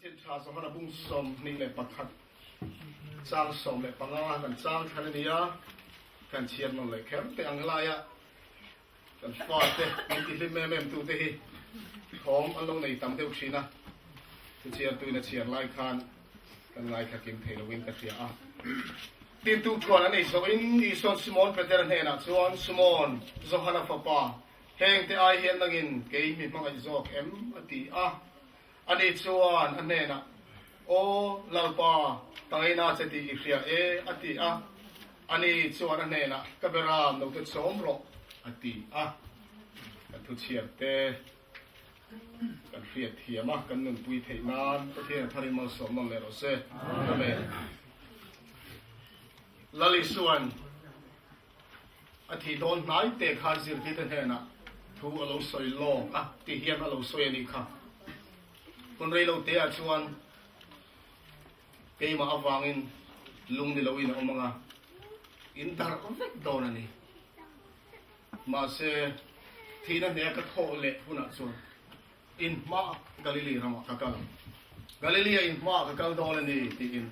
สินชาสมณบุญสมนี่เลยประคัดสร้างสมเลยปังอากันสร้างคันนี้กันเชียนมันเลยแค่แต่อังไลอะกันฟาดเตะมีที่ลิมแม่ตัวเตะของอันลงในตั้งเดียวชีนะเชียนตัวนี้เชียนไล่คันกันไล่ขัดกินเทลวินกันเสียอ่ะทีมตัวก่อนอันนี้ส่วนอีส่วนสมอนเป็นเทนเฮนะส่วนสมอนโซฮานาฟาปาแห่งที่ไอเห็นนักินเกย์มีมังไอโซกเอ็มอติอ่ะอันนี้ส่วนอันนี้นะโอ้ลาปาตั้งไอ้น่าจะตีอีกเสียอติอ่ะอันนี้ส่วนอันนี้นะก็เป็นรามเราจะสมรบอติอ่ะกันทุเชียเตกันเฟียเทียมกันนุ่นปุยเทนานประเทศทาริมาสมนั่นเลยเราเซ่อเมนลลิส่วนอธิโดนนายเตะขาจิรที่เทนะทูอโลสอยลงอ่ะที่เฮียนอโลสอยนี่ค่ะคนเรียเราเตะชวนเกย์มาอวังอินลุงนี่เราอินออกมาอินตาร์ก็เล็กโดนนี่มาเสที่นั่นเนี่ยก็โทษเละพุ่นอ่ะชวนอินมากาลิลีรามากัลกาลิลีอินมากกัลโดนนี่ที่อิน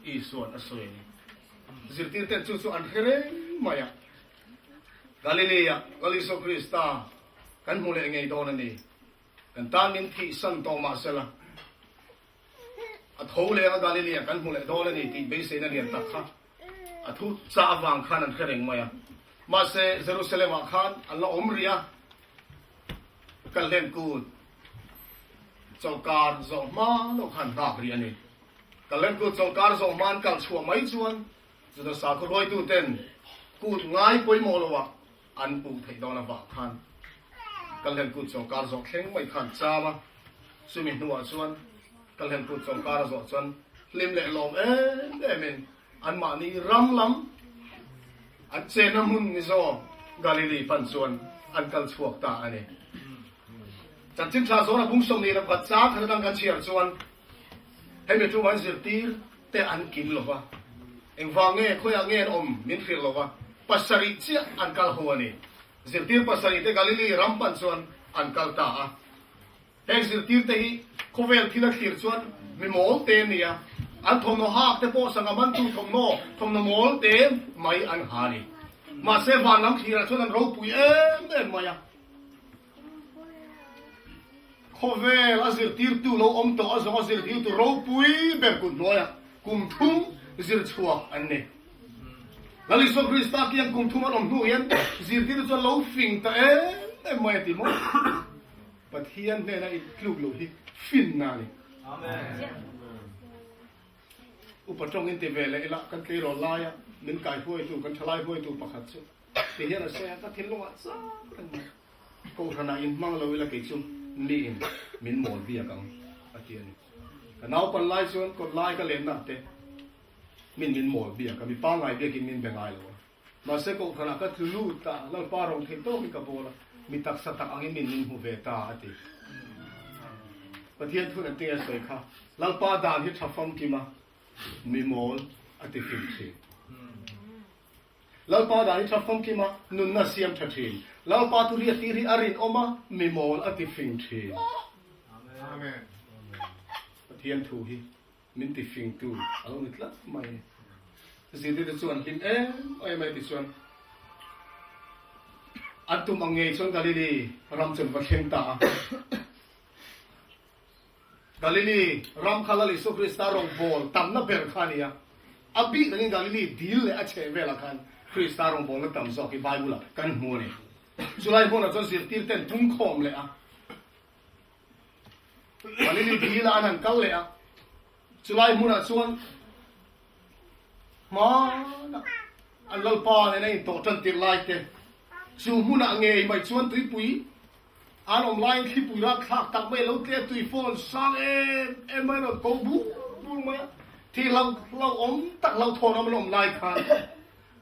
อีส่วนอสวยนี่จิตที่เต้นจู่ๆอันเฮเร่มาอย่างกาลิลีอ่ะกาลิโซคริสตากันมูเลงไงโดนนี่กันตามินที่สันโตมาเสละอัฐโหเลงกาลิลีกันมูเลโดนนี่ที่เบสเซนเรียนตักค่ะอัฐุซาวังขันอันเฮเร่มาอย่างมาเสเยรูซาเล็มขันอันละอมเรียกันเล่นกูดจงการจงมาโลขันตาเรียนนี่กันเล่นกูจงการจงมันกันชัวไม่ชวนจะสาคุรอยตูเต้นกูง่ายป่วยโมลวะอันปูไทยดอนวักขันกันเล่นกูจงการจงแข็งไม่ขันจ้ามาสุมิหัวชวนกันเล่นกูจงการจงชวนลิมเล่ลมเมนอันมานี่รำล้ำอันเจนมุนนิโซกาลิลีปันชวนอันกันชวกตาอันนี้จัดจิ้มชาโซนบุ้งสมนี่เราปัจจัยขนาดกันเชียร์ชวนให้เมื่อทุกวันสิบตีแต่อันกินหรอวะเอ็งฟังเงี้ยคุยเงี้ยมินฟิลหรอวะปัสสริเชียอันกัลหัวนี่สิบตีปัสสริเตกาลิลีรัมปันชวนอันกัลตาเอ็งสิบตีเตะคูเวลที่นักขีดชวนมีโมลเตนี่อ่ะอันทงโนฮักเตโปสังกัมันตูทงโนโมลเตไม่อันหานี่มาเซฟานน้ำขีดชวนอันรูปุยไม่อ่ะเวลาสิร์ติร์ตูเราต่ออาสิร์ติร์ตูเราปุยแบบกุนน้อยกุมทุ่งสิร์ชัวอันนี้แล้วลิโซคริสตาquiยังกุมทุ่งอันนู้นยันสิร์ติร์ตูเราฟิงแต่ไม่ติมปัทเฮียนเนี่ยนะอีกลูกลูกที่ฟินนั่นนี่อาเมนอุปจงอินเตเวลเลยละกันเกลอลายมินไก่ห้วยตูกันทลายห้วยตูปักขัดซุที่เฮียนเสียก็ทิ้งลงอ่ะซ้ำกูขนาดอินมังเราเวลาเกี่ยมนี่มินหมดเบียกันอาเจียนกันเอาคนไล่ชวนคนไล่ก็เล่นนะเต้มินหมดเบียกันมีป้าไงเบียกินมินเป็นไงหรอมาเสกขณะก็ถือลูกตาแล้วป้ารองเทโต้มีกระโปรงมีตักสตักอังมินหูเวตาอาทิประเทศทุนอันเตี้ยสวยค่ะแล้วป้าด่านที่ทับฟังกี่มามีหมดอาทิฟิลซีแล้วป้าด่านที่ทับฟังกี่มานุนน่าเสียมทัดทีแล้วปาตุเรียตีริอารินออกมามีโมลอติฟิงทีอาเมนเทียนถูกฮิมินติฟิงตูเอาหนิดละไม่สิ่งที่จะส่วนหินไม่ติดส่วนอันตุมังเงยส่วนกาลิลีรำจนวัดเข่งตากาลิลีรำขลาลิสุคริสตารองโบลตั้มนับเบลคานียอับบีนั่งกาลิลีดีลเลยอาเชเวลคันคริสตารองโบลนั่งตั้มซอกที่ไบเบิลกันหัวนี่สุไลพงศ์จนสิร์ติร์เต้นทุ่งคอมเลยวันนี้ดีละอันนั้นเก่าเลยสุไลมุนส่วนมาอันเล่าป้าเนี่ยนี่ตัวจันติร์ไลเต้สูมุนเงยไม่ส่วนตุยปุยอันอมไลน์ที่ปุยรักขักตักไม่เล่าเต้ตุยฟอนสังไม่เราโกบุบุมาที่เราอมตักเราทอนมันอมไลน์ขัน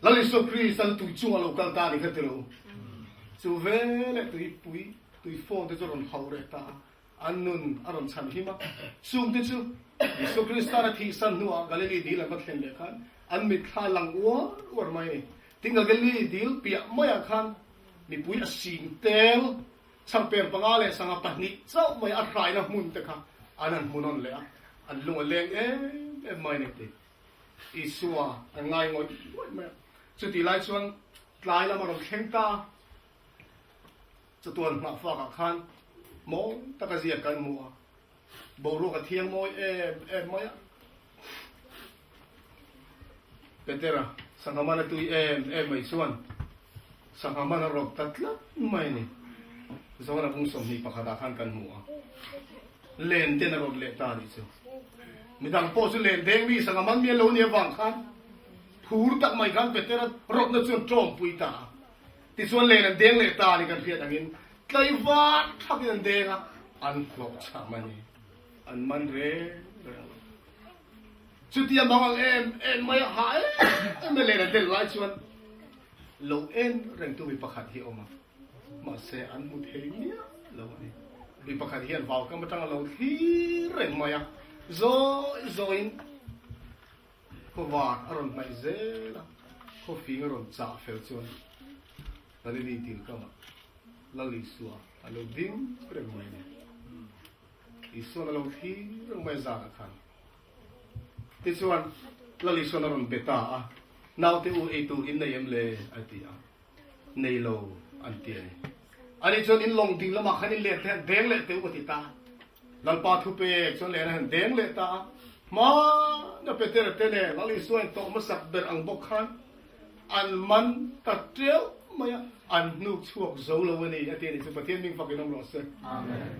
แล้วลิสุครีสันตุยจั่วเรากันตานี่ก็เตลูสุเวลตุยปุยตุยฟอนที่จะรอนเขาเรตาอันนุนอารมณ์ฉันหิมะซูมที่ซูลิสุคริสตาร์ที่สันนัวกาลิลีดีแล้วก็เห็นเลยครับอันมิดขาลังวัวไม่ทิ้งกาลิลีดีลเปียไม่อาคันมีปุยสิงเตลสังเปรย์ปังอาเลสังปนิเจ้าไม่อะไรนะมุนเตะค่ะอันนั้นมุนนเลย อันลุงอันเลี้ยงไม่เนี่ยติอีสัวอันง่ายงดสุดที่ไล่ส่วนไล่แล้วมาลงเข่งตาจะตัวหนักฝากขันมองตะกะเสียกันมัวโบรูกระเทียงมอยมอยเป็นเตระสังฆมันตุยไม่ส่วนสังฆมันรบตัดละไม่เนี่ยส่วนนั้นพุ่งสมนีปะขัดขันกันมัวเลนเดนรบเลตาดิจูมีดังโพสุเลนเด้งมีสังฆมันมีโลเนียวังขันพูดตักไม่กันเป็นเตระรบนั่นส่วนโจมปุยตาที่ส่วนเลนเด้งเลตานี่กันเพียงอย่างนี้ไกลวัดทับยันเด้งอันคลอกชามันนี่อันมันเร่สุดที่มองไม่หายไม่เลยนะเดินไล่ชวนโลเร่งตัววิปขัดที่ออกมาเสียอันมุดเฮียเราเนี่ยวิปขัดเฮียนวาวก็มาตั้งเราที่เร่งมาอ่ะโซอินเขาวาดอารมณ์ไม่เจ๋อเขาฟิงอารมณ์จ่าเฟลชวนแล้วนี่ดีก็มาแล้วลิสัวเราดิ้งเร่งมาเนี่ยลิสัวเราที่เร่งมาจ่ากันที่ส่วนเราลิส่วนนั้นเป็นตาน่าที่อุตุอินในยามเล่อันที่ในโลอันที่อันนี้ส่วนอินลงดิ่งแล้วมาขันอินเล่แทนเด้งเล่ที่อุติตาเราปาทุเปกส่วนเล่นั้นเด้งเล่ตามาเนี่ยเป็นเตระเตเนี่ยเราลิส่วนโตมาสักเบอร์อังบกขันอันมันตัดเดียวมาอันนุกช่วงโซโลวันนี้อันที่นี่สุภาพมิ่งฟังกันน้องรอเซ่อาเมน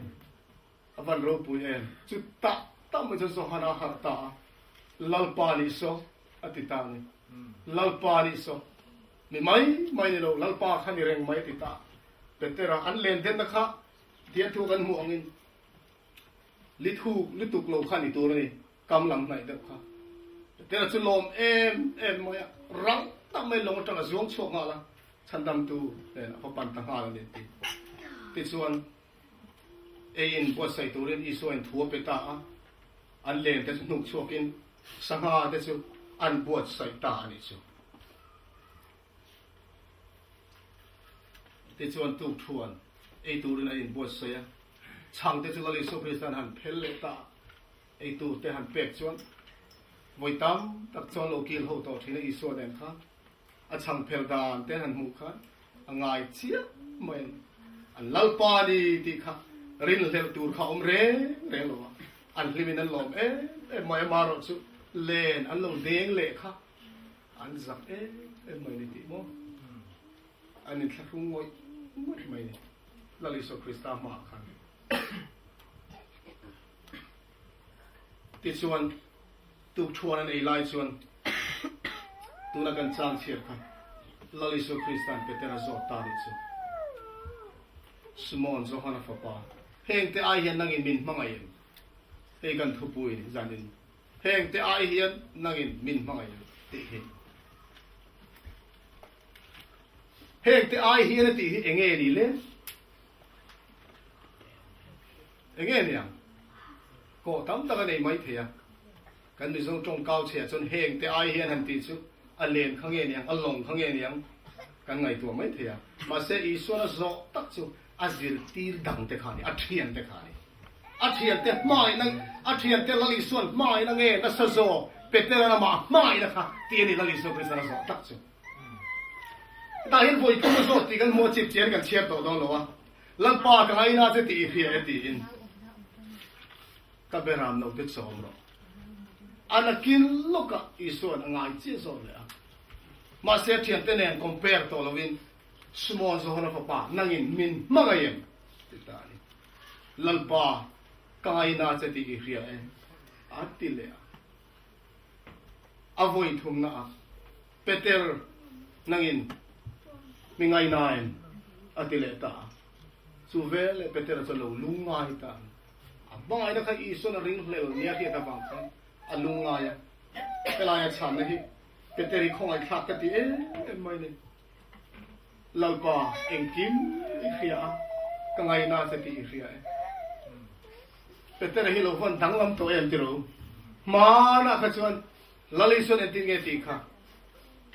วันรูปุยจุดตาตั้งมันจะสหนาหัตตาlalpani so atitani lalpani so mi mai ni lo lalpa khani reng mai tita petera an len den na kha dia thu kan mu angin lituk lo khani tur ni kam lang nai da kha petera chu lom moya rang ta mai long tang zong chok nga la chandam tu pa pan ta ha ni ti chuan in bo sai turin isuan thuo peta an len te nuk chokinสังหารที่สุดอันบวชใส่ตานี่สุดที่ชวนตุกทวนไอตูนั่นเองบวชใส่ช่างที่สุดเราเลยสุขริสันหันเพลเลตาไอตูแต่หันเป็กชวนไว้ตั้มตักชวนโลกิลหัวต่อที่นั่นอีส่วนเด่นค่ะอันช่างเพลดานแต่หันมุขะอันง่ายเชี่ยเหมือนอันลัลปาดีที่ค่ะรินเลวตูเขาเร่หรออันลิมินันลมไม่มาหรอกสุเลนอันลงเด้งเละค่ะอันจับไม่ได้ติโมอันนี้ทักรุ่งวยไม่ได้ลาลิโซคริสตามาคันติดส่วนตุกชวนอันไอไลส่วนตุนักันจางเชียร์ค่ะลาลิโซคริสตันเป็นเตระโซตาดิสุสมอนโซฮานาฟาปาเฮงแต่ไอเห็นนั่งอินมินมังไงเฮกันทุบุยจานินเฮงแต่ไอเห็นนั่งอินมินมังไงติเฮเฮงแต่ไอเห็นติเองเงี้ยนี่เลยเองเงี้ยเนี่ยก็ทำตั้งแต่ไม่เทียกันมีส่งจงเก้าเชียจนเฮงแต่ไอเห็นหันติสุอันเลนข้างเงี้ยเนี่ยอันลงข้างเงี้ยเนี่ยกันไงตัวไม่เทียมาเสียอีส่วนโซตักสุอาจิรตีดังเตขานี่อัดเทียนเตขานี่อัดเทียนเตไม่นั่งอัดเทียนเตลลิส่วนไม่นั่งเงี้ยนั่นโซเป็ดเตระมาไม่นะคะตีนี่ลลิส่วนเป็นโซตักสุแต่เห็นพวกอีกคนโซตีกันมัวจิบเจียนกันเชียบตัวตรงหรอวะลันปากกันไอ้น่าจะตีเพียตีอินกับเบรามนกติดสองหรออันนั้นกินลูกอีส่วนง่ายจีโซเลยมาเสียเทียนเตเนี่ยคอมเพลตัวเราวินสมองโซฮนาฟปานั่งอินมินมังไงยังติดตานี่ลันปากายน่าจะตีเพียอัดติเลยอโวยทุ่มน่ะเปเตอร์นั่งอินมิงไงนายอัดติเลยตาสุเวลเปเตอร์จะรู้ลุงง่ายตาบางไอ้นักอีส่วนริงเลวเนี่ยที่ตาบังคับอันลุงง่ายเวลาฉันนะที่เปเตอร์ของไอ้ขาดกันที่ไม่เนี่ยเราก็เองกิมอีเฟียก็ไงน่าจะตีอีเฟียเป็นแต่ละฮิโลฟันทั้งลำตัวเองจะรู้มานะขจวนลลิส่วนเอ็นติงเงติค่ะ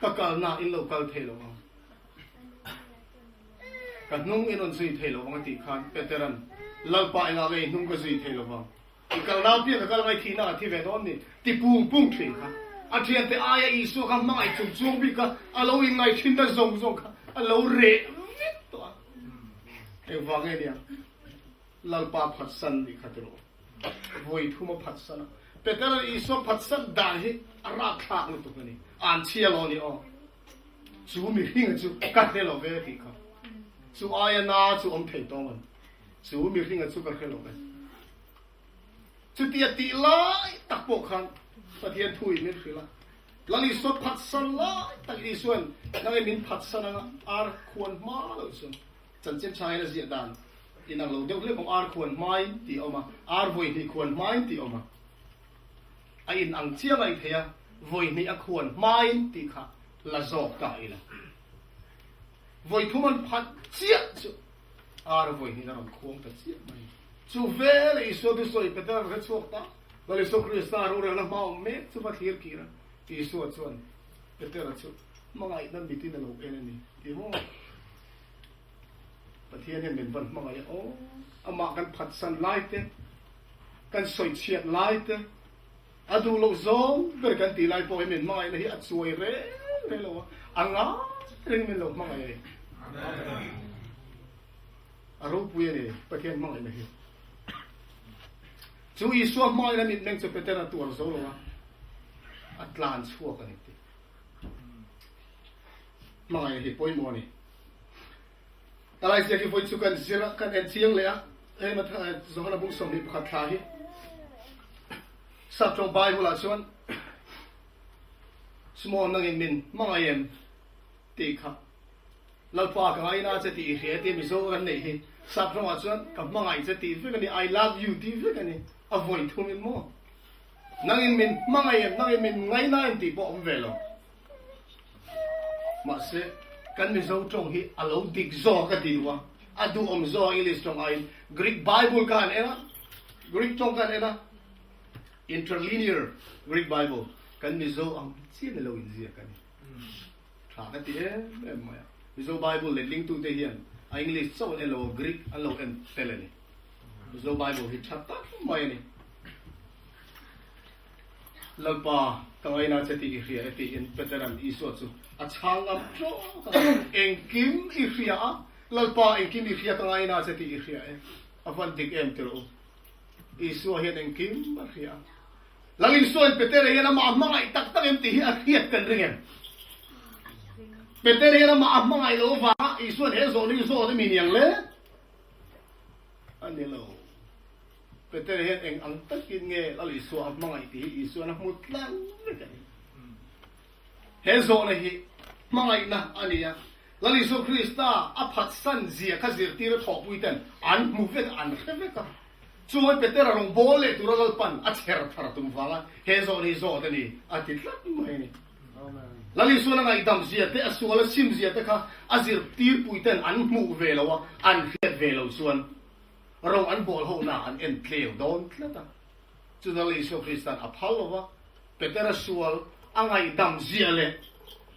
ก็กาลน่าอินโลกัลเทโลวังกันนุ่งอินอนซุยเทโลวังติค่ะเป็นแต่ละลัลปะเองอะไรนุ่งก็ซุยเทโลวัง อีกน้ำเพียงก็ไม่ทีน่าที่เวดอนนี่ที่ปุ้งถึงค่ะอาเทียนแต่อายอิสุก็ไม่จุ่มบิกะอาเราอิงไงทิ้งแต่ซงค่ะอาเราเร่ตัวเอวังเดียลัลปาพัดสันดิขัดโลวัยทุ่มพัดสันแต่แต่ละอิสุพัดสันด่านที่รักขาดตัวนี้อ่านเชียร์เรานี่อ๋อจูมีหิ้งจูกัดเดลเวทีค่ะจูอายนาจูอมเทตองมันจูมีหิ้งจูกัดเดลเวจูตีตีไล่ตักปกขันประเทศถุยไม่คือละแล้วอิสุพัดสันไล่ตักอิสุนนั่งไอ้มินพัดสันนะอาร์ควรมาเลยส่วนจันเจ้าชายน่ะเสียดานอินักเราเดี๋ยวเรื่องของอาร์ควรไม่ตีออกมาอาร์วยนี่ควรไม่ตีออกมาไอ้อินอังเชียงไอ้เทียวยนี่ควรไม่ตีค่ะละจอกตายละวยทุ่มันพัดเสียจูอาร์วยนี่เราควงแต่เสียไม่จูเวลอิสุดุสอยเป็นแต่เรื่องสวกตาแล้วอิสุคริสต์รู้เรื่องนั้นมาเอาเมฆจูบัดเฮียร์กีระอิสุชวนเป็นแต่เรื่องจูมังไงนั่นบิดที่นั่นเราเอ็นนี่ที่ว่าประเทศนี้เป็นวันมังไงโอ้อามากันพัดสันไล่เต้กันสอยเฉียดไล่เต้อาดูโลกซองเกิดกันตีไล่ปล่อยเหม็นมังไงนี่อัดสวยเร่เราอ่างอ่ะเรื่องมันโลกมังไงอารมณ์ปุยนี่ประเทศมังไงนี่จูอิสวามังไงนั่นนี่จะเป็นแต่ละตัวเราเราอัตลานชั่วกันนี่มังไงนี่ปล่อยมัวนี่อะไรเสียที่ฝนสุกันเสียกันเอ็นเชียงเลยอ่ะเอ้ยมาสองนับบุญสมนิบขัดทาฮิสับจงใบบุหรี่ส่วนสมองนั่งเอ็นมินมังไงเอ็มตีครับเราพากันไอ้น่าจะตีเหี้ยตีมิโซกันนี่ฮิสับจงว่าส่วนกับมังไงจะตีฟิกันนี่ I love you ตีฟิกันนี่ avoid ทุ่มินมั่วนั่งเอ็นมินมังไงเอ็มนั่งเอ็นมินไงน่าเอ็นตีบอกเวลามาเสกันมิโซจงฮิอาลูดิกโซกันดีวะอาดูอมโซอิลิสจงไอ้กรีกไบเบิลกันเองนะกรีกจงกันเองนะ interlinear Greek Bible กันมิโซอังเสียนเราอินเดียกันถามกันที่เอ๊ะไม่อะมิโซ Bible เลยลิงก์ตัวเทียนอังกฤษโซเอโลกรีกอันโลเอ็นเทเลนี่มิโซ Bible ฮิตชัดตั้งไม่นี่แล้วป่าตั้งไอ้น่าจะที่อิเรียที่อินเปเตอรันอิสวดซูอาช่างอับโจ้เอ็งคิมอิเรียแล้วป่าเอ็งคิมอิเรียตั้งไอ้น่าจะที่อิเรียอาฟันดิกเอ็มเตอร์อิสวาเห็นเอ็งคิมอิเรียแล้วอิสวาเปเตอร์เห็นมาไม่ตักเอ็มตีอิเรียกันเรื่องเปเตอร์เห็นมาไม่โลฟ้าอิสวาเห็นโซนี่โซนี่มีอย่างเล่อันนี้เราเปเตอร์เห็นเอ็งอังตักกินเงี้ยแล้วอิสวาไม่ตีอิสวานักมุดลังกันเฮโซนี่ฮิมังไงนะอันนี้อ่ะแล้วอิสุคริสต์อัพัดสันเสียข้าเสียตีระถอปุยเต็นอันมูเวกอันเขเวกช่วยเป็นเตอร์ลงโบเล่ตัวเราปั่นอัดเชร์ทาร์ตุมฟังเฮโซนี่โซตันนี่อัดติดลับไม่นี่แล้วอิสุนั่งไอ้ดำเสียเตะส่วนละซิมเสียเตะข้าอัดเสียตีปุยเต็นอันมูเวลวะอันเขเวลส่วนเราอันบอลหัวหน้าอันเอ็นเคลวโดนแล้วตาจุดนั้นอิสุคริสต์อัพฮัลโลวะเป็นเตอร์ส่วนอังไอ้ดำเสียเลย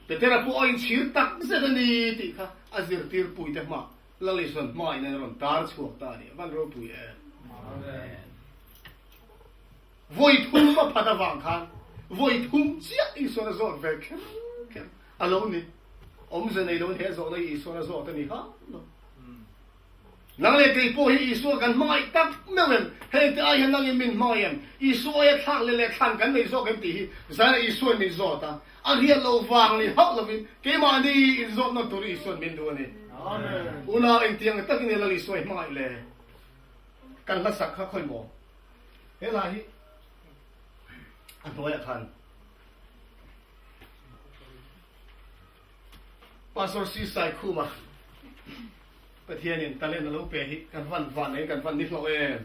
แต่เธอพูดอินชิร์ตักเสด็จนี่ติค่ะอาศัยตีร์ปุยเตมาแล้วลิสันไม่ในรอนตาร์ชัวตานี่วันรู้ปุยวัยทุ่มมาพัดวังคันวัยทุ่มเจ้าอิสุนัสโอเวกอารมณ์นี่อมเจนในโลกเฮโซเลยอิสุนัสโอตันนี่ฮะนั่งเล่นกีฬาอิสุกันไม่ตักไม่เว้นเฮ้ยแต่ไอ้เห็นนั่งมินไม่เอ็มอิสุไอ้ข้างเล่นข้างกันไม่โซกันตีจะได้อิสุไม่โซตาอันเดียร์เราฟังนี่ฮักเราบินเกี่ยมันดีอินโซนนั่นตัวอิสุมินดูนี่อุณาเองที่ยังตักนี่เราอิสุไม่เลยกันละสักข้าค่อยมองเฮ้ยล่ะฮิอันตัวอย่างคันปาสอร์ซีไซคู่มาประเทศนี้ตะเล่นเราเปย์กันวันนี้กันวันนี้เราเอง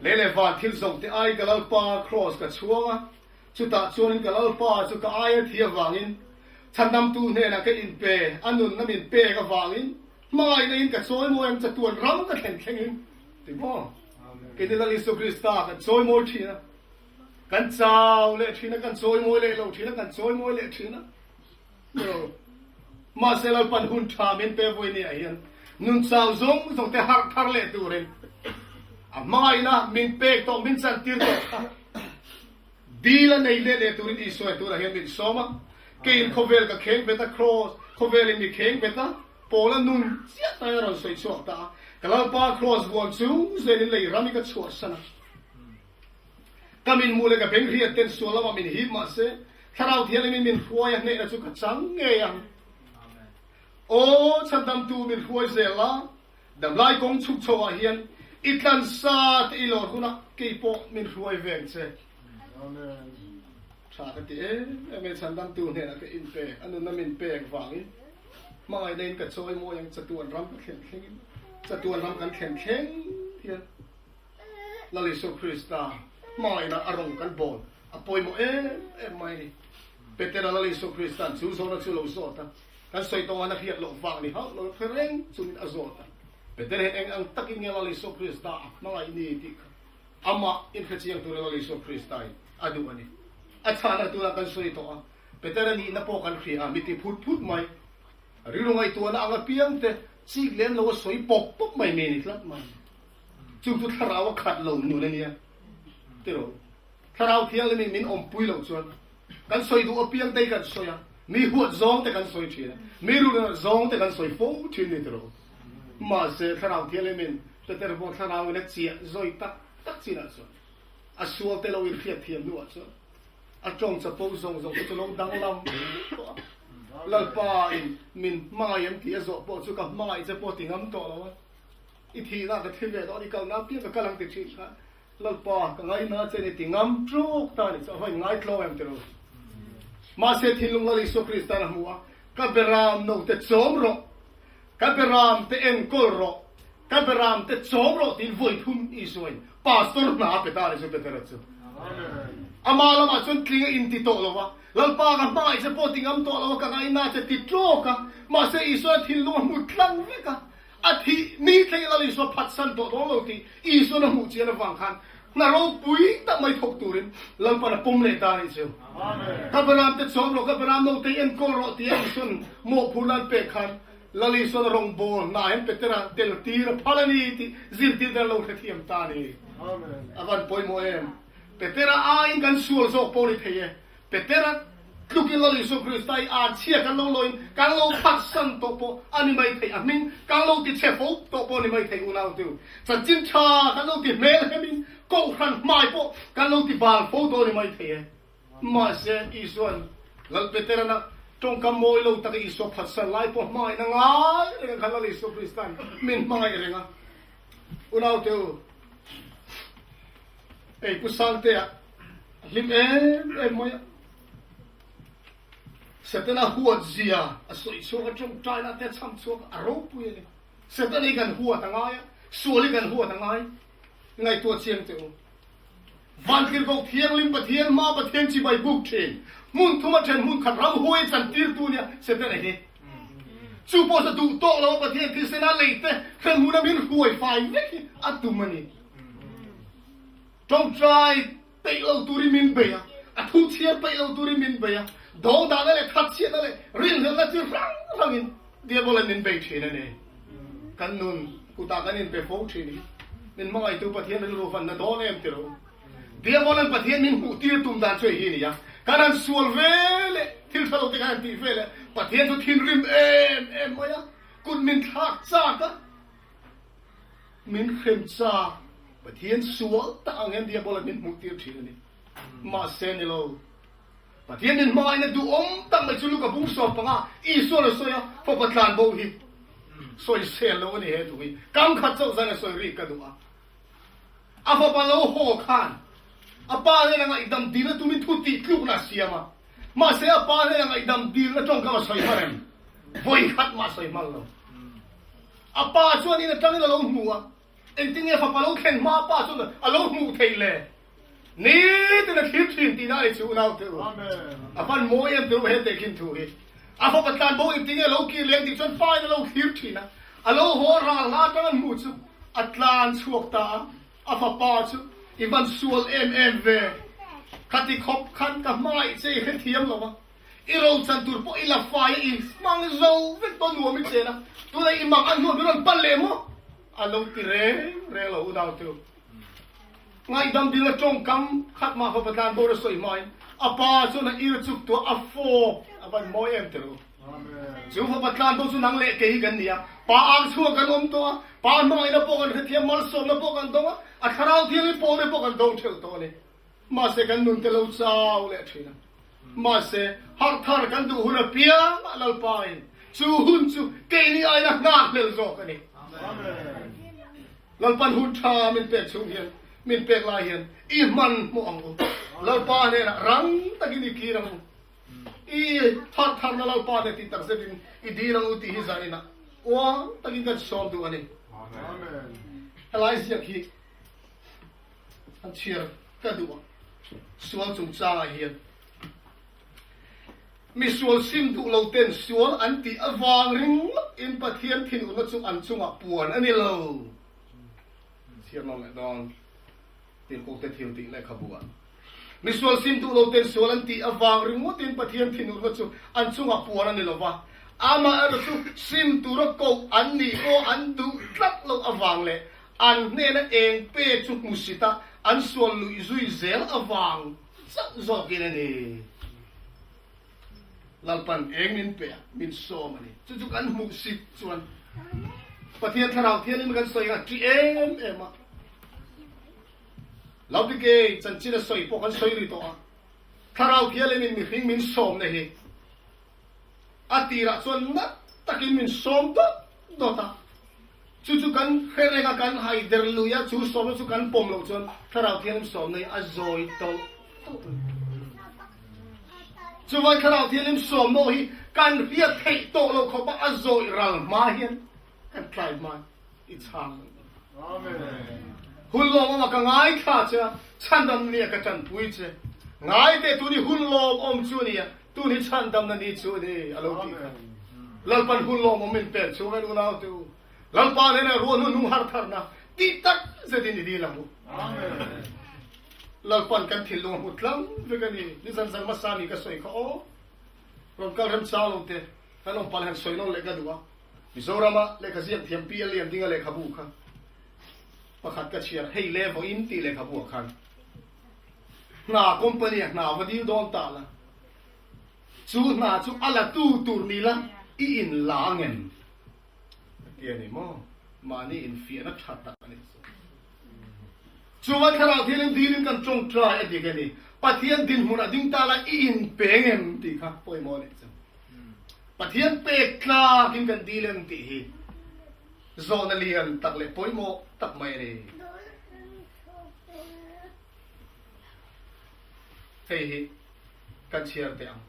เล่นวันที่ส่งที่ไอ้กับเราปาครอสกับชัวชุดตาชวนกับเราป้าชุดกับไอ้เทียบวางินฉันนำตู้เนี่ยนะก็อินเปย์อันนู้นนั่นอินเปย์กับวางินไม่ในอินกับโซยมวยมันจะตัวร้ำก็แข็งอินถึงพ่อกินที่เราอิสุคริสต์กันโซยมวยทีนะกันเจ้าเละทีนะกันโซยมวยเละเราทีนะกันโซยมวยเละทีนะมาเซลล์ปันหุ่นทามินเปย์วันนี้ไอ้ยันนุ่นเจ้าส่งแต่หักทาร์เละตัวเอง mai na min pek to min san tir to dila nei le turin Isua tu la hian min soma kein khovel ka kheng beta cross khovel in kheng beta pola nun sia ta ron soi chuak ta kalau pa cross won chu zen lei rami ka chuak sana kamin mule ka beng ria ten suala ma min hi ma se tharau thian min huai ne na chu ka chang nge yang o chadam tu min huai zela dam lai kong chuk chowa hian itlan sa te ilor kuna ke po min huai veng che amen cha ka ti me chadam tu ne na ke in pe anu na min pe wangi mai nen ka choi mo yang chatuan ram khen khen chatuan ram kan khen khen hian lali so krista mai na arong kan bol apoi mo mai ni petera lali so krista chu so na chu lo so ta kan soi to ana hiat lo wang ni ha lo fereng chumin azota peter eng ang taking lali so krista mga ini ti ama in khachiang tu lali so krista adu ani achana tu kan soi to peter ni na po kan khri amiti phut phut mai rilungai tu na anga piang te si len lo soi pok pok mai me ni tlat mai chu tu tharawa khat lo nu le nia tiro tharau thiang le min om pui lo chuan kan soi du apiang dei kan soya mi huat zong te kan soi thina mi ru na zong te kan soi fo thin ni tiro ma se tharau thiang le min te ter bo tharau ne chia zoi tak tak china chuan a sual te lo in khiat thiam nu chuan a chong cha po zong zong chu lo dang lam lalpa in min mai em ti zo po chu ka mai che po tingam to lo i thi na ka thile do ni ka na pi ka kalang ti chi kha lalpa ka ngai na che ni tingam truk ta ni so vai ngai tlo em tero ma se thilung la Isu Krista na huwa ka beram no te chom ro ka beram te en kol ro ka beram te chom ro tin voi thum Isuin pastor na pe ta ni so pe tera chu amen amala ma chon tlinga in ti to lo wa lalpa ka mai che po tingam to lo ka ngai na che ti tro ka ma se Isu thilung mu tlang ve ka athi mi thei la Isu phat san to lo ti Isu na mu che na wang khan Lalropuia tak mai thok turin lalpa na pum le ta ni chu amen ka baram te chom lo ka baram no te en ko ro ti en sun mo phulan pe khan lali son rong bo na em petera tel tir phalani ti zir ti da lo thiam ta ni amen avan poi mo em petera a in kan suol so po ni theye petera lukin lali Isu Krista a chia kan lo loin kan lo phat san to po ani mai thei amin kan lo ti che fo to po ni mai thei unau tu chan chin tha kan lo ti mel hemin ko khan mai po kan lo ti bal fo to ni mai thei ma se Isuan lal petera na trong kam moi lo ta Isu phat san lai po mai na ngai kan lali Isu Krista min mai renga unau tu ei pusante lim moi setana huat zia asoi so trong trai na te cham chuak Lalropuia ni setani kan huat angai suali kan huat angai ngai to chiang te van kir ko thiang lim pathian ma pathian chi bai buk thin mun thuma chen mun khat ram hoi chan tir tu nia setana he chu po sa du to lo pathian kristena leite khan mun min huai fai ve atumani trong trai pe lo turi min be a thu chia pe lo turi min be do da le khat chia le rin le chi rang in dia bolen min be thina ne kan nun ku ta kan in pe fo thini min mai tu pathian lu fan na do nem tiro dia bolen pathian min hu tir tum dan choi hi ni ya kanan sual vele til thalo te kan ti vele pathian tu thin rim em moya kun min thak cha ka min khem cha pathian sual ta angem dia bolen min mu tir thina ni ma senilo pathian min mai na du tang mai chulu ka bung so panga Isu lo soya fo patlan bo hi soi sel lo ni he tu hi kam khat chau zan soi ri ka du a fo pa lo ho khan a pa le nga idam dil tu mi thu ti kluk na siama ma se a pa le nga idam dil na tong ka ma soi parem voi khat ma soi mal lo a pa chuan in tang lo mu a en ting e fa pa lo khen ma pa chuan a lo mu thei le ni tu na khip thin ti na e chu na te amen a pan mo em tu he te kin thu hi a fo patlan bo in ting e lo ki leng ti chuan fa na lo khip thin na a lo ho ra la tang mu chu atlan chuak ta a fa pa chu ivan sual ve khati khop khan ka mai che he thiam lo ma i ro chan tur po ila fa i mang zo ve to nu mi che na tu dai mang an nu ron pal le mo a lo ti re lo u dau tu ngay dam din la chong kam khat ma fa patlan bo soi mai apa chu na ir chuk to a fo aban moi em tru chu fa patlan bo chu nang le ke hi gan nia pa ang chu kan om to pa noi na po kan thiam mal som na po kan to a kharau thiam ni po le po kan dong theu to ni ma se kan nun te lo chau le thina ma se har thar kan du huna pia ma lal pai chu hun chu ke ni ai na ngak le zo kan ni amen lal pan hun tha min pe chu hian min pek lai hian I man mo ang lal pa ne na rang tagini kirang I thar na lal pa ne ti tak se din I di rang uti hi zani na wa tagin kan som du ani amen halai sia ki an chiar ka du sual chung cha hian mi sual sim du lo ten sual an ti awang ring in pathian thin u na chu an chunga puan ani lo sian no le don tin ko te thiu ti le khabua mi sual sim du lo ten sual an ti awang ring mo tin pathian thin u na chu an chunga puan ani lo wa ama ar chu sim tu ro ko an ni o an du tlak lo awang le an ne na eng pe chu musita an sual lu zui zel awang sa zo kin ani lalpan eng min pe min so mani chu kan mu sit chuan pathian tharau thian ni kan soi ga ti em ema laudike chanchina soi po kan soi ri to a tharau thian min mi hing min som ne hi atira chuan na takin min som to dota chu kan khere kan haider luya chu som chu kan pom lo chuan tharau thian som nei azoi to chu vai kharau thian som no hi kan ria thei to lo kho pa azoi ral ma hian kan trai ma I chang amen hun lo ma ka ngai kha cha chandam ni ka chan pui che ngai te tu ni hun lo om chu ni tu ni chandam na ni chu ni alo ti lalpan hun lo mo min pe chu ven una tu lalpan ne ro nu nu har thar na ti tak se din di la mu amen lalpan kan thil lo mutlang ve kan ni san san masani ka soi kho ron kal ram cha lo te kalong pal han soi no le ka duwa Mizorama le ka siam thiam pi liam dinga le khabu kha pakhat ka chiar hei le vo in ti le khabu khan na company na vadi don ta la chu na chu ala tu tur ni la I in langen ti ni mo mani in fia na that ta ni chu wa khara thian din kan chong try adi ka ni pathian din huna ding ta la I in pengem ti kha poi mo ni pathian pe kla kin kan dilem ti hi zona lian takle poimo tak mai re hei hi kan chiar te ang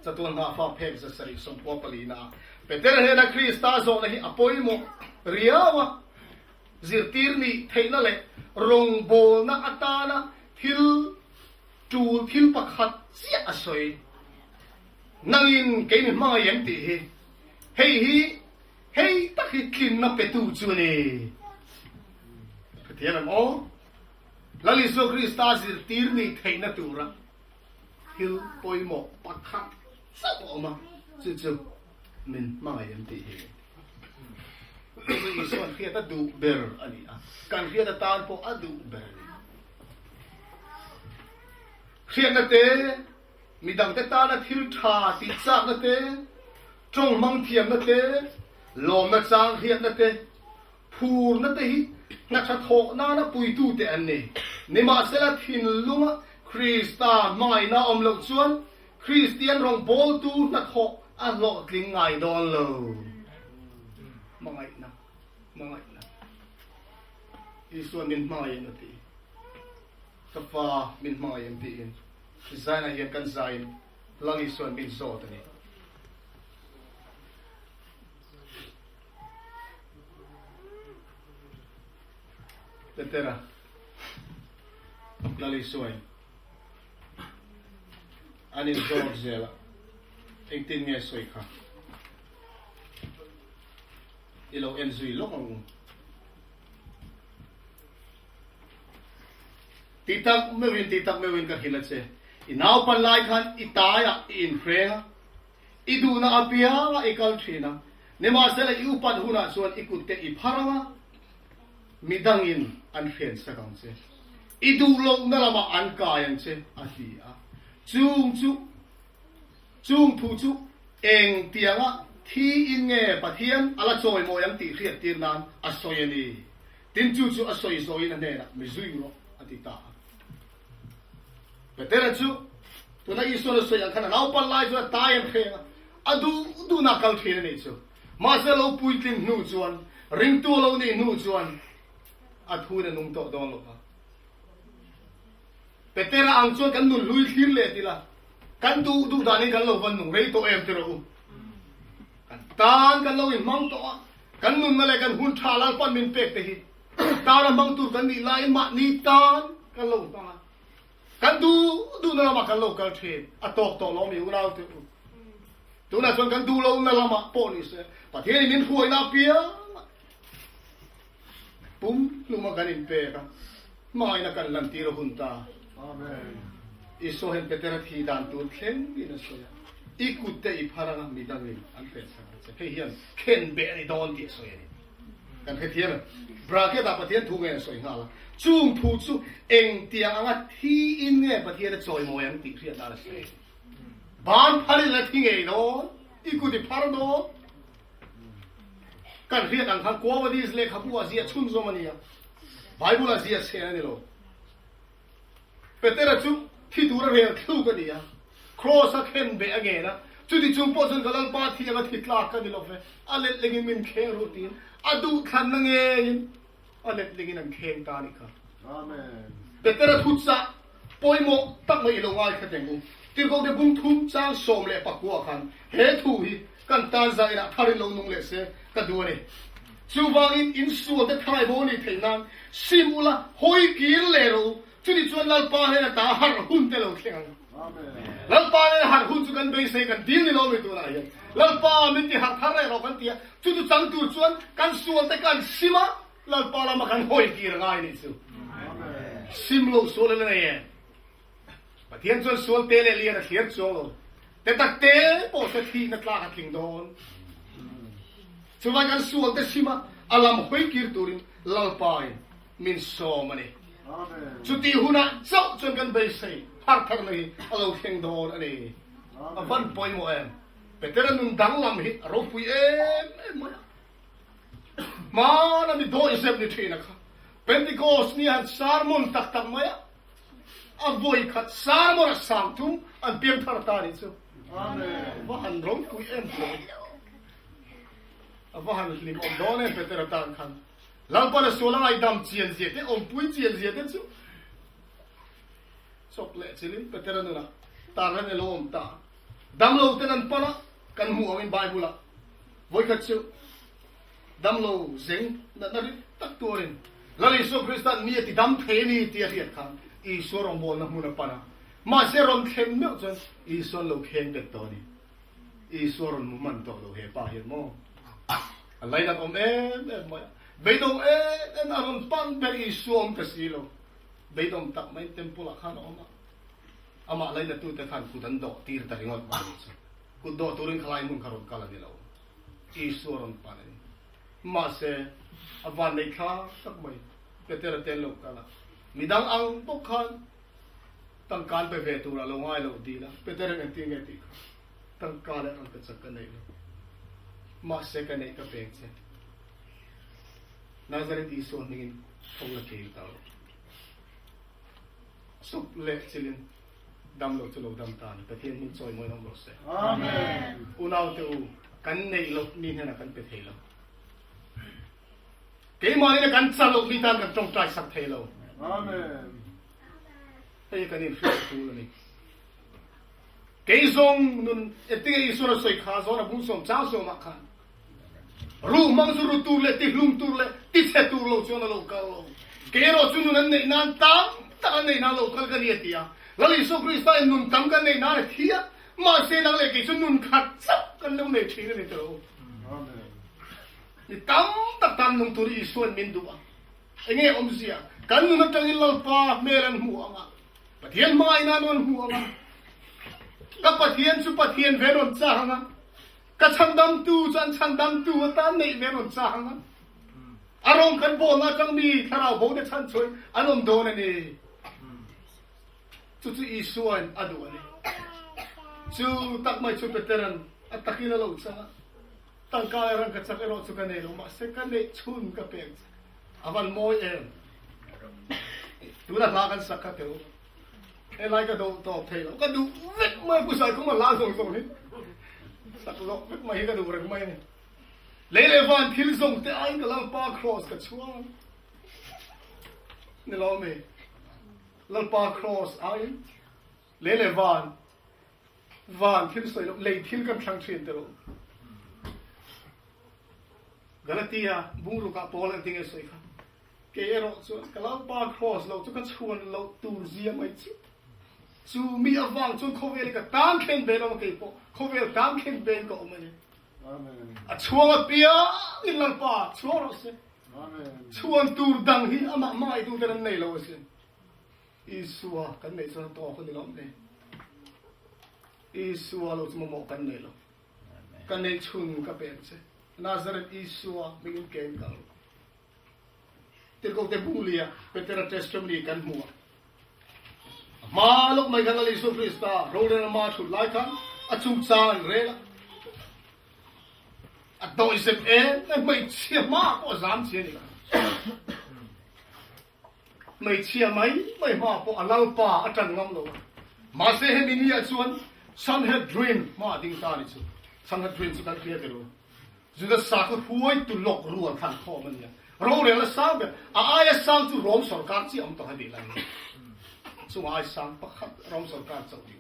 chatuan ha fa phek sa sari som po palina peter he na krista zona hi apoimo riawa zirtirni theina le rong bol na atana thil tul thil pakhat sia asoi nangin kein ma yem ti hi hei tak hi kin na petu chu ni pathian mo lali so krista zir tir ni theina tura hil poimo pakhat sa ko ma chu min ma yem ti hi so an khia ta du ber ani a kan khia ta tan po adu ber khia na te midang te ta na thil tha ti cha na te chong mang thiam na te lom na chang hiat na te phur na te hi na tha thok na na pui tu te an ne ni ma sela thin lunga krista mai na om lo chuan christian rong bol tu na thok a lo tling ngai don lo mangai na Isua min mai na ti ka fa min mai em ti in Zaina hian kan zain langi suan min zo tani tetera lali suai ani zo zela 18 nge soi kha ilo en zui long titak mewin ka hilat se inaw pan lai khan itaya in frenga iduna apia nga ikal thina nema sela iupan huna suan ikutte ipharanga midangin an fen sakang se อีดูลงนั่นละมาอันกายังเช่อาทีอะจุงผู้จุเองเตียงอะที่อินเง่ปะเทียนอะไรจอยโมยังตีเรียดตีนานอสอยนี่ตินจุอสอยนั่นเองนะไม่จุยหรอกอติตาแต่ละจุตัวนั้นอีส่วนสวยอย่างขนาดเราปัลไลจวนตายยังเพียงอะดูนักเกาเทียนนี่จุมาเซลปุยตินนูจวนริงตัวเรานี่นูจวนอะทูนนุ่งโตดอนหรอกแต่เตระอังจวนกันนุ่นลุยทิ้งเลยทีละกันดูดานี่กันเราวันนุ่งเรย์ตัวเอ็มเตระอูกันตานกันเราอินมังตัวกันนุ่นมาเลยกันหุ่นชาลังปันมินเป็กเตหิตาเราบังตูกันนี่ลายมานี่ตานกันเราตากันดูนั่นละมากันเรากันเทนอะตอกเราไม่รู้เราเตอตัวนั้นส่วนกันดูเรานั่นละมาปอนี่เสประเทศนี้มินห่วยนาเปียปุ๊มลุงมากันอินเป็กมาอินักกันลันตีเราหุ่นตาอิโซเห็นเปเตอร์ทีดันตัวเข็นกินส่วนอีกุตเตอีพารามิดังนี่อันเป็นสังเกตเฮียนเข็นเบนี่โดนที่ส่วนนี้กันเฮียนบราเกตาประเทศทุ่งเงินส่วนงาละจุงผู้จุเองเตียงอ่ะที่อินเง่ประเทศจอยโมยังติดเรียนอะไรสิบ้านพาริลทิ้งเองโดนอีกุตพาราโดกันเรียนอันทั้งกัววดีสเลขับวัวเสียชุนโซมานียไบเบิลเสียเสียนี่โลเปเตอร์จุที่ดูระเบียบคิวกันดีอะครอสเข็นเบะเงี้ยนะจุดที่จุงปอจนกำลังปาที่ยังติดลากกันดีโลเฟอันเล็กเล็กมินเข่งรูทีนอันดูขันนั่งเองอันเล็กเล็กนั่งเข่งตานี่ค่ะเปเตอร์ทุตซะปอยโมตั้งไม่ลงง่ายขัดยังกูที่เขาได้บุ้งทุ่มจ้างสมเล่ปักกัวขันเฮทุยกันตาใจนะทาริลงนุ่งเล็กเสกันดูนี่จูวางอินส่วนที่ทายโบนี่เท่านั้นซิมุละหอยกินเลโรจุดที่ชวนลัลปาเนี่ยตาหาหุ่นเตลอเข่งลัลปาเนี่ยหาหุ่นจุกันเบย์เซกันดีนี่เราไม่ตัวไหนลัลปาไม่ที่หาทาร์เรเรากันที่จุดที่จังตัวชวนกันส่วนแต่กันซิมาลัลปาเรามากันหอยกินง่ายนี่สิซิมโลส่วนเลยเนี่ยประเทศชวนส่วนเตลเลียนะเขียนโซ่แต่ตักเตะโปสตีนักลาคิงโดนชวนกันส่วนแต่ซิมาอารมณ์หอยกินตัวนี้ลัลปามินโซมันนี่จุดที่หุ่นอ่ะเจ้าจนกันเบย์เซ่พักทั้งนี้เราเข่งโดนอันนี้ฟันปอยโมเอ็มเปเตอร์นุ่งดังลำฮิเราคุยมาแล้วมีโดยเซฟนี่ทีนะครับเป็นที่โกสนี่ฮันสารมุนตักมาอ่ะอันบ่อยขัดสารมุนสามทุ่มอันเพียงทาร์ตานี่สู้ว่าหันร้องคุยเลยว่าหันลิมอมโดนเปเตอร์ตานขันหลังจากส่วนไอ้ดำเจียนเสียที่อมปุยเจียนเสียที่สุดสอบเละสิลิมเปเตอร์นั่นนะตาระเนี่ยลมตาดำโลเตนันปะนะกันหัวมินไบเบิลละไว้ขัดชิวดำโลเซิงนั่นนี่ตักตัวเองแล้วอิสุคริสต์มีที่ดำเทนี่ที่เรียกขันอิสุรองบอลนะมุนปะนะมาเสรอนเข้มเนี่ยจนอิสุโลเข้มเด็ดตัวนี้อิสุรอนมุมันตัวโลเฮป้าเห็นมั้งอะไรนั่นอมมาBeidong aron pan beri suam kasilo. Beidong tak main tempula kan ama lain tu te kan kudan do tir taringot balis. Kudo turin kalai mun karon kala nilaw. Isuron pan ni. Mase avan nei kha tak mai. Petera telo kala. Midang ang bukhan tangkan pe vetura lo ngai lo dila. Petera ngeting ngetik. Tangkan ang katsakan nei lo. Mase kanai ka pengse. Nazareth iso ningin kong nakikita tao. Suple silin damlo tulo damtan. Patiyan min soy mo ng rose. Amen. Unaw te u kan nailok ninha na kan pethelo. Kay mo ni kan salok nitan kan tong try sak thelo. Amen. Ay kanin tulo ni. Kay zong nun etingay iso na soy khaso na busom chaso makhan. Rumang suru turle ti lum turle ti se turlo chona lokal kero chunu nan nei nan tam ta nei na lokal ka ni tia lali so krista nun tam ka nei na thia ma se na le ki chunun khat sap kan lo nei thi ni to amen ni tam ta tam nung turi isuan min du ba enge omsia kan nu na tangil lal pa meran huanga pathian mai na non huanga ka pathian su pathian veron changa ka chandam tu chan chandam tu ta nei me ron chang arong kan bo na chang mi tharau bo de chan choi anom do na ni chu Isua adu ani chu tak mai chu Peteran atakina lo changa tangka rang ka chak ero chu ka nei lo ma se ka nei chun ka pek avan moi tu la la kan sak ka tero lai ka do to thei lo ka du vek mai pu sai ko ma la so ni sak lo vek mai ka du rang mai ni le van thil zong te ai ka lang pa cross ka chuang ni lo me lang pa cross ai le van thil soi lo le thil kan thang thin te lo Galatia bungru ka pol ang tingay soi ka kero so kalau pa cross lo chu ka chuan lo tu zia mai chi chu mi awang chu khovel ka tam khen be lo ke po khovel tam khen be ko mani amen a chuan pia in lang pa chuan ro se amen chuan tur dang hi ama mai tu ter nei lo se Isua kan nei so to ko ni lo ne Isua lo chu mo kan nei lo kan nei chun ka pe se Nazareth Isua mingin ken kal tilko te bulia petera testimony kan mua malok mai kan ali Yesu Krista role na ma thu lai kan achum chan re a do isep mai chia ma ko zam chia ni mai chia mai ma po alal pa atan ngam lo ma se he mini a chuan Sanhedrin ma ding ta ni chu Sanhedrin chu kan clear te lo Juda sakut huai tu lok ruang kan kho man ya ro le la sang be a ai sang tu rom sarkar chi am to ha de la chu ai sang pakhat rom sarkar chau di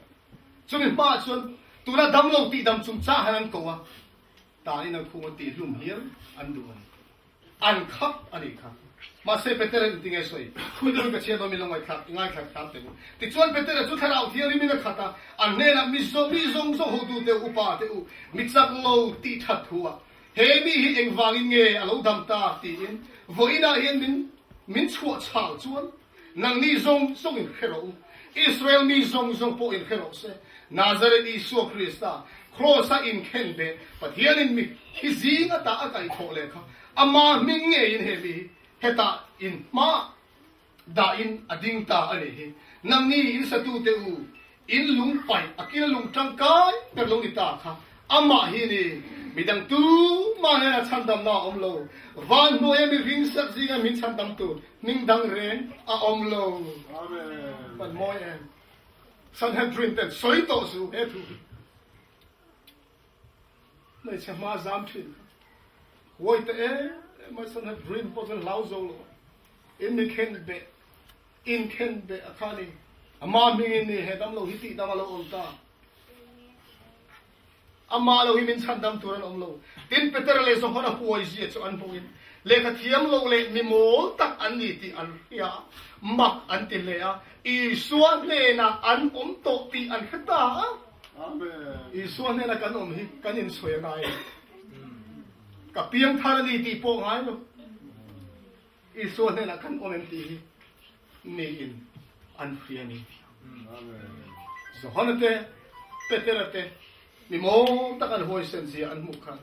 chu ni ma chuan tu la dam lo ti dam chung cha hanan ko wa ta ni na khu ti lum hier an du an khap ani kha ma se peter ting ai soi khu du ka che do mi long ai khap ngai khap khap te ti chuan peter chu tharau thiar mi na khata an ne na mi zong so ho du te upa te u mi chak lo ti that huwa Hemi hi eng wangin nge alo dam ta ti in voina hian min chua chal chuan nang ni zong in hero Israel mi zong po in hero se Nazareth Isua Krista cross in kende pathian in mi hizing ata akai khole kha ama ming nge in hemi heta in ma da in ading ta ani hi nang ni in satu te u in lung pai akil lung tangkai per lung ita kha ama hi ni midang tu mana na chandam na omlo van no emi ring sak zinga min chandam tu ning dang ren a omlo amen pan mo en Sanhedrin ten soi to su he tu mai chama zam thin woi te mai Sanhedrin po zen lao zo lo in mi ken be akhani ama mi ni he dam lo hiti dam lo onta Amma lo himin chandam turan omlo tin peter le so hona huai ji chu an boin le kha thiam lo le mi mo tak an ni ti an ya mak an ti le a Isua ne na an to ti an khata amen Isua ne na kan hi kan in soya ngai ka piang thar ni ti po ngai lo Isua ne na kan ti ni in an fia ni amen so hona te peter te mi mo takan hoi sen sia an mukhan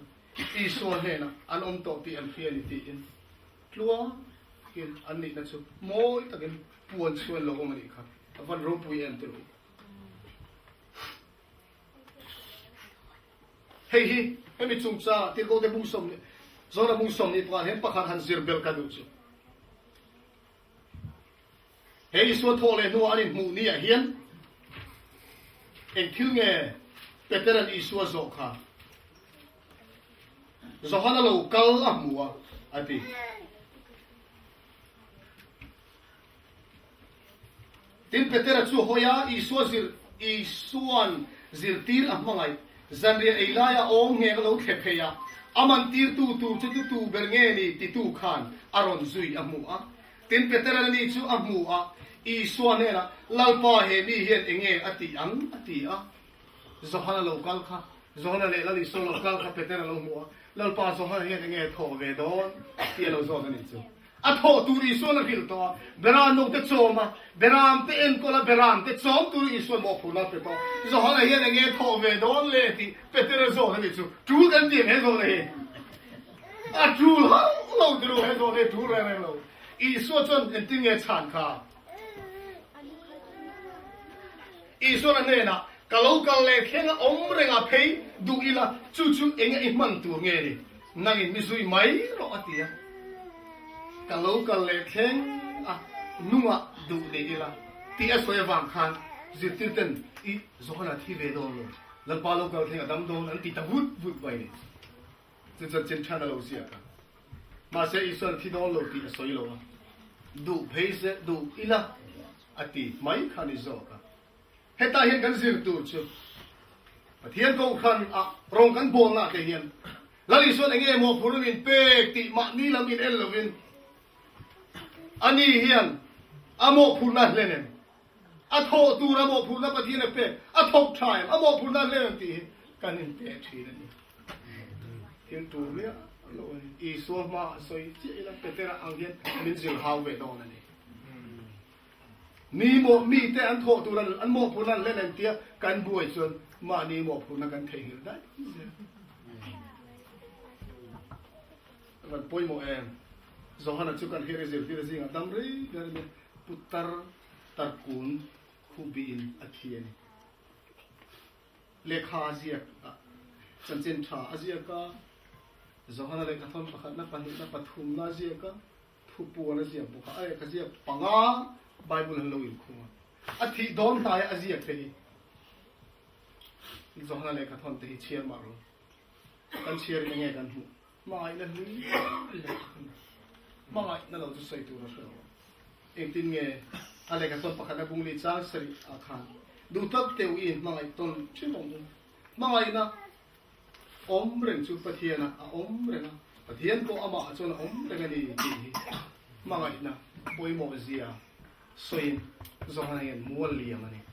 Isua he na an to ti an fia ni ti in tlua kin an ni na chu moi takin puan chuan lo mani kha avan Lalropuia an tu hei mi chung cha ti ko te bung som ni zona bung som ni pa he pakhat han zirbel ka du chu hei Isua thole no ani mu ni a hian en thil nge Peteran Isua zokha zohana lo kal amua ati tin Petera chu hoya Isuan zirtir Hmangaih zanria eilaya ong nge lo khepheya aman tir tu bernge ni ti tu khan aron zui amua tin Petera ni chu amua Isua ne na lalpa he mi hian enge ati a zohana local kha zohana le la li so local kha Petera lo mua lalpa zohana hian enge tho ve don ti lo zo ni chu a tho tu ri so na hil to beran no te choma beram te en ko la beram te chom tu ri so mo phula pe to zohana hian enge tho ve don le ti Petera zo ni chu tu kan din he zo le a tu lo dru he zo le tu re lo Isua chon en ting e chan kha อีส่วนนั้นนะกะโลกะเลแค่อมเรงอาเพย์ดูอีละจู่ๆเองไอ้มันตัวเงี้ยดินั่งอินมิสุยไม่รอตีอะกะโลกะเลแค่นัวดูเดียละที่สวยวังคันจิตติดอีสองนาทีเวดอนเลยแล้วพอโลกะเลแค่ดำโดนอันที่ตะวุดไปนี่จะเจนชานาโลเซียกันมาเสียอีส่วนที่โดนโลที่สวยโลดูเพย์ดูอีละอติไม่คันอิโซกันเฮตาเห็นกันสิตูชุเทียนก็คันรองกันบงละเทียนแล้วอีส่วนเงี้ยโมพูดวินเป็กติมานี่ลำอินเอลวินอันนี้เฮียนโมพูดนั่นเล่นโทตูระโมพูดนั่นปะเทียนเป็กทบทายโมพูดนั่นเล่นตีกันอินเป็กทีนี่เฮียนตูเนี่ยอีส่วนมาสวยจีละเป็ดเตระอังเฮียนมินซิลฮาวเวดอนนี่มีแต่อันโทตัวนั้นอันโมพูนั้นเล่นเตี้ยกันบวยส่วนมานี่โมพูนั้นกันเทหิลได้มันป่วยโมเองสองหันจุกันเฮริซิลที่สิ่งอันดัมรีกันเป็นพุทธตระกูลคูบินอาเคียนเลขาอาเซียจันเจนชาอาเซียก็สองหันเลขาทอนประคัตนับปนินับปฐุมอาเซียก็ทุปัวอาเซียบุคคลอาเซียปังอาไบเบิลฮัลโหลอินคุมอาทิตย์โดนตายอาเซียเทย์จงนั่นเลยขัดทนเทย์เชียร์มารุกันเชียร์ยังไงกันหูมาอีนั่นนี่มาอีนั่นเราจะใส่ตัวเราเองติงเงยอะไรขัดทนประคันบุ้งลิจ้าสริอาคารดูทับเตวินมาอีต้นชื่อของมาอีนะอมเรื่องชุดปะเทียนะอมเรื่องนะปะเทียนก็อามาจนอมเรื่องนี้มาอีนะป่วยโมเซียสวยจงให้เงินมัวเลี้ยมันนี่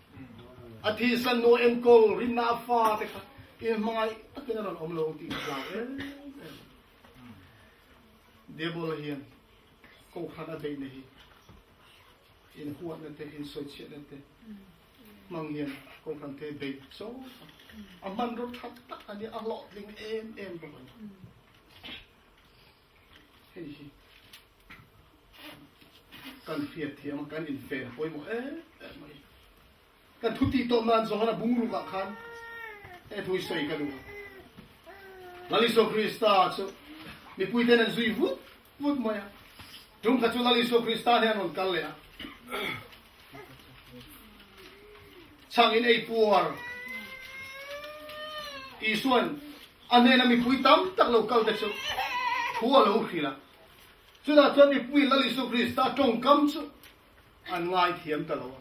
อาทิตย์สันโนเอ็นโกลรินาฟ้าเด็กอินไม่ตักนั่นอมโลติกลางเดี๋ยวบอกเฮียนกูขันอะไรนี่อินหัวนั่นเตอินสวยเชียนั่นเตมังเฮียนกูขันเตเด็กโซ่มันรถทับตักอันนี้อร่อยลิงเอ็มประมาณเฮ้ยกันเฟียดเทียมกันอินเฟนป่วยหมดกันทุติโตมันสองคนบุ้งลูกขันทุยใส่กันดูลาลิโซคริสตาชมีปุยเทนันซุยวุดมา呀ตรงกับจุลาลิโซคริสตาเนี่ยนนกันเลยช่างอินไอปัวอีส่วนอันนี้นะมีปุยตั้มตักโลกัลเด็กชุหัวโลขีละสุดท้ายจนมีปุยลาลิโซคริสตาตรงคำชุอันง่ายเทียมตลอด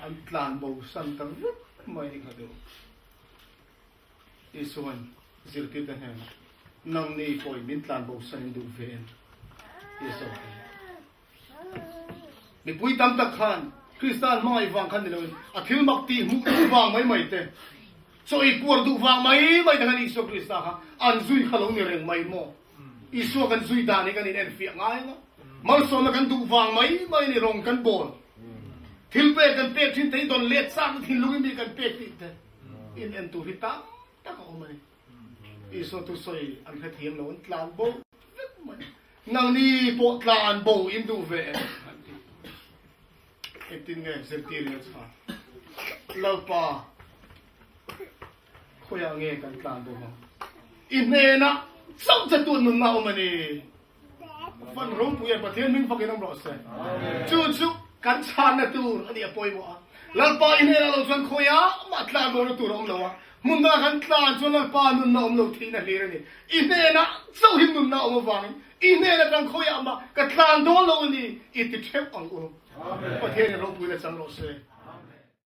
อันพลานบูสันตั้งวุดไม่ได้ขัดดูอีส่วนสิลติดแห่งนั่งนี่ป่วยมิตรลานบูสันดูเวนอีส่วนมีปุยตั้มตักขันคริสตันไม่ฟังขันเดียวอาทิลมักตีมุกดูฟังไม่เตะโซอีปวดดูฟังไม่ทางนี้สุคริสตาค่ะอันซุยขลุ่นนี่เร่งไม่โมอีส่วนกันซุยดานี่กันนี่เอ็นเฟียง่ายนะมาส่วนกันดูฟังไม่นี่รองกันบอลทิลเปกันเปกทิ้งที่โดนเลี้ยซ้ำทิลลุยมีกันเปกติดเตอินเอ็นตูริตาตะเขาไม่อีส่วนตุซอยอันเทียมแล้วอันกลางโบนั่งนี่ปวดกลางโบอินดูเวเอ็ดตินเงยเซนตีเรียส์เล่าป่าคุยอะไรกันกลางโบมาอินเนน่ะสังจะตัวนุ่นน่าอมันนี่ฟันรุ่งผู้ใหญ่ประเทศมิ่งฟังกันน้ำร้อนเสียจู่กันชาณตัวอันนี้ป่วยบ่เล่าป่าอินเนน่ะเราชวนคุยมาตลาดโบนตัวเราเลยวะมุนดากันตลาดชวนเล่าป่านุ่นน่าเราที่นั่นเลยนี่อินเนน่ะเจ้าหิมนุ่นน่ามาฟังอินเนน่ะกันคุยมากันตลาดโดนเรานี่อิติเทปอังกุประเทศเราพูดได้จังเราเสีย